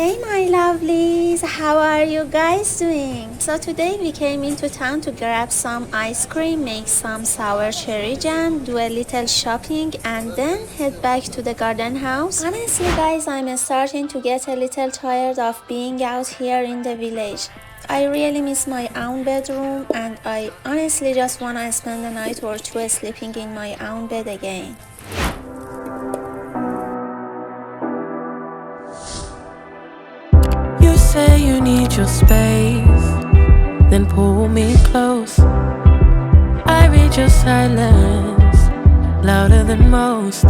Hey my lovelies, how are you guys doing? So today we came into town to grab some ice cream, make some sour cherry jam, do a little shopping and then head back to the garden house. Honestly guys, I'm starting to get a little tired of being out here in the village. I really miss my own bedroom and I honestly just wanna spend a night or two sleeping in my own bed again. You say you need your space, then pull me close. I read your silence, louder than most.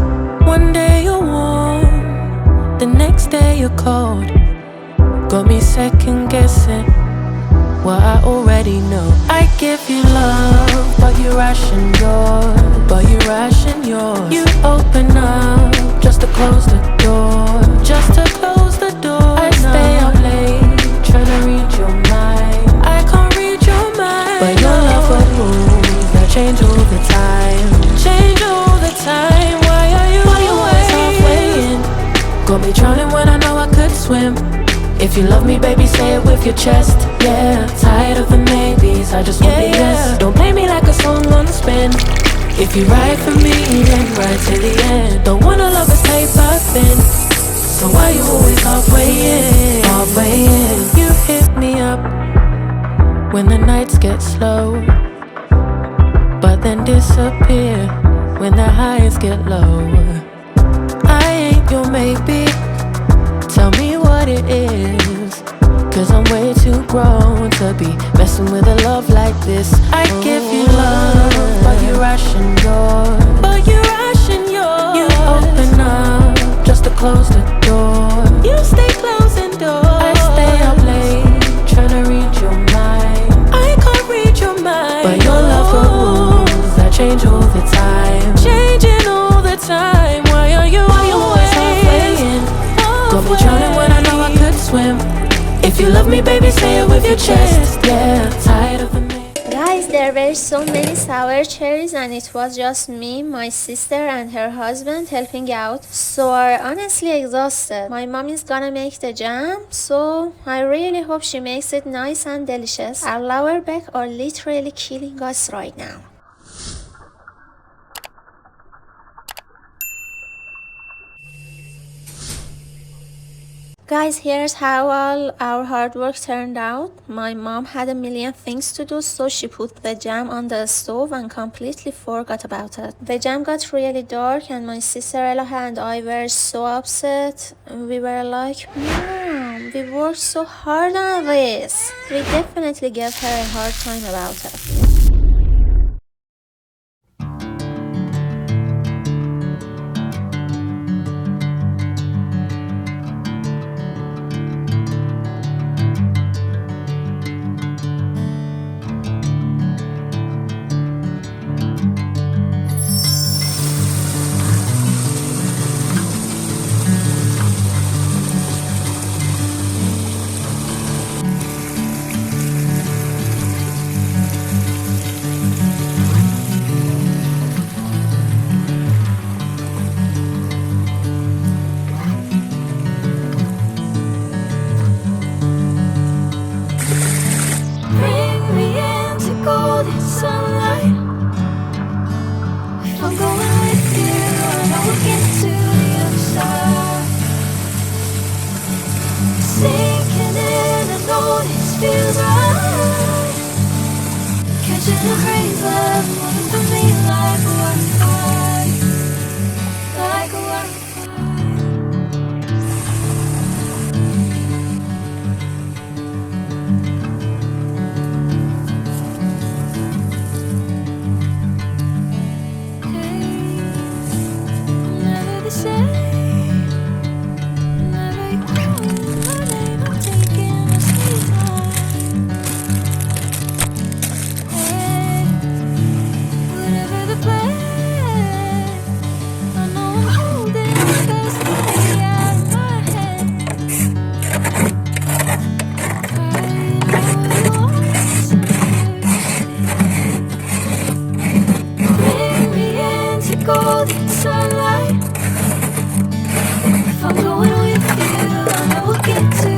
One day you're warm, the next day you're cold. Got me second guessing what I already know. I give you love, but you ration yours. You open up just to close the door, just to close the door. I stay up late, trying to read your mind. I can't read your mind, but your love got rules that change all the time. Change all the time. Why are you always halfway in? Got me drowning when I know I could swim. If you love me, baby, say it with your chest. Yeah, tired of the maybes, I just want the yes. Don't play me like a song on a spin. If you ride for me, then ride till the end. Don't wanna love is paper thin, so why you always halfway in? Halfway in. You hit me up when the nights get slow, but then disappear when the highs get low. I ain't your maybe, tell me what it is, 'cause I'm way too grown to be messing with a love like this. I give you love, but you ration yours. You open up just to close the door. You stay closing doors. I stay up late, trying to read your mind. I can't read your mind, but your love got rules that change all the time. Changing all the time. Why are you always halfway in? Got me drowning when I know I could swim. If you love me, baby, say it with your chest. Yeah, tired of the Guys, there were so many sour cherries and it was just me, my sister and her husband helping out. So we're honestly exhausted. My mom is gonna make the jam, so I really hope she makes it nice and delicious. Our lower back are literally killing us right now. Guys, here's how all our hard work turned out. My mom had a million things to do, so she put the jam on the stove and completely forgot about it. The jam got really dark and my sister Eloha and I were so upset. We were like, Mom, we worked so hard on this. We definitely gave her a hard time about it. feels right. Catching the breeze, love, moving through me like a waterfall, like a waterfall. Hey, I'm never the same. Golden sunlight. If I'm going with you, I know we'll get to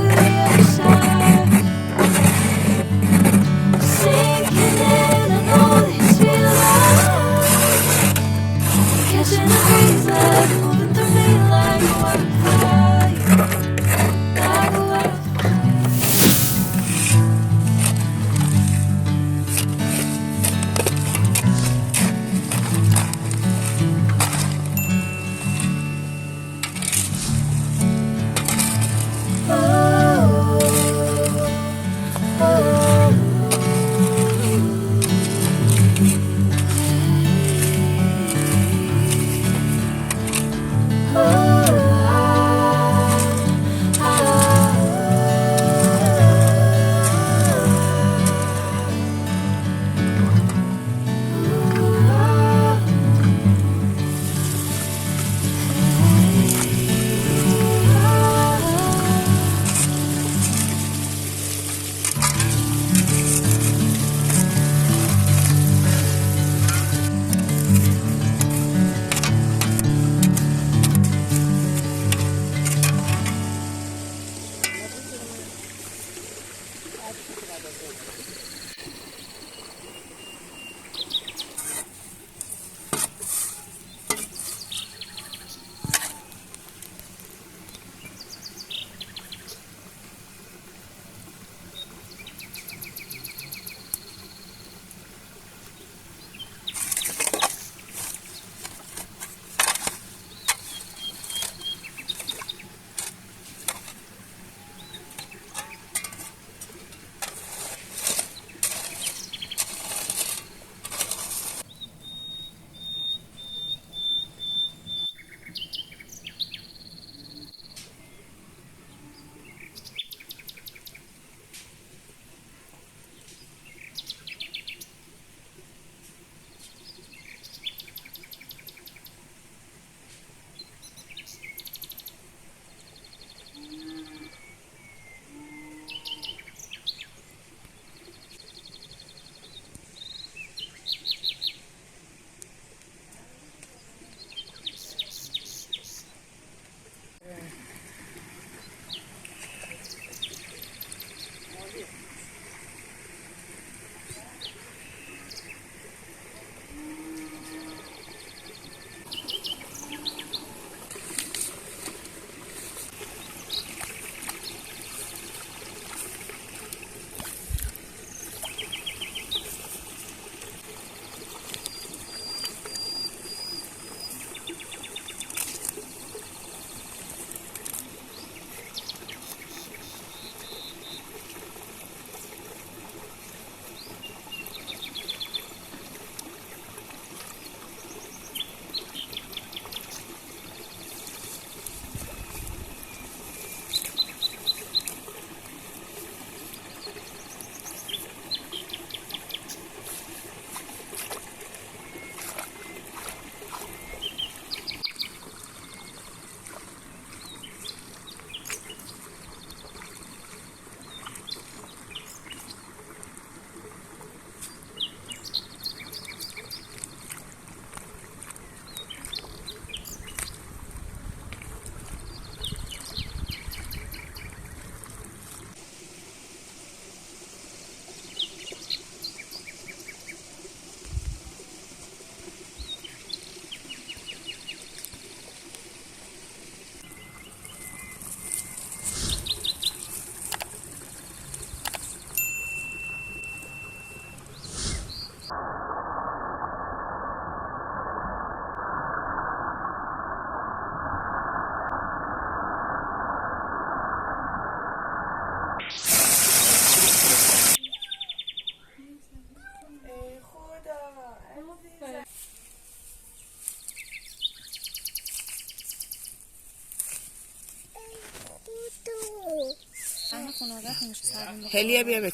هلیه بیا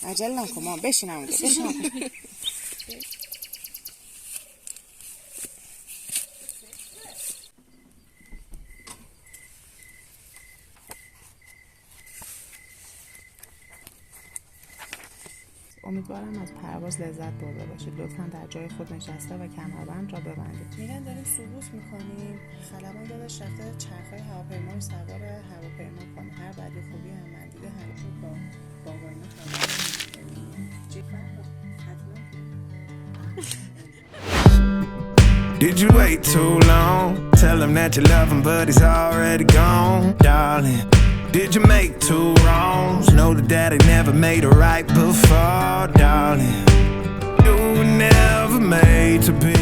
عجل نکن مامان بشین همونجا بشین. امیدوارم از پرواز لذت برده باشید. لطفاً در جای خود نشسته و کمربند را ببندید. میگن داریم سقوط میکنیم. خلبان داداش رفته چرخهای هواپیما رو سوار هواپیما کنه. هر بعدی خوبی هم من دیده همیشه با باقاینا Did you wait too long? Tell him that you love him, but he's already gone, darling. Did you make two wrongs? Know that daddy never made a right before, darling. You were never made to be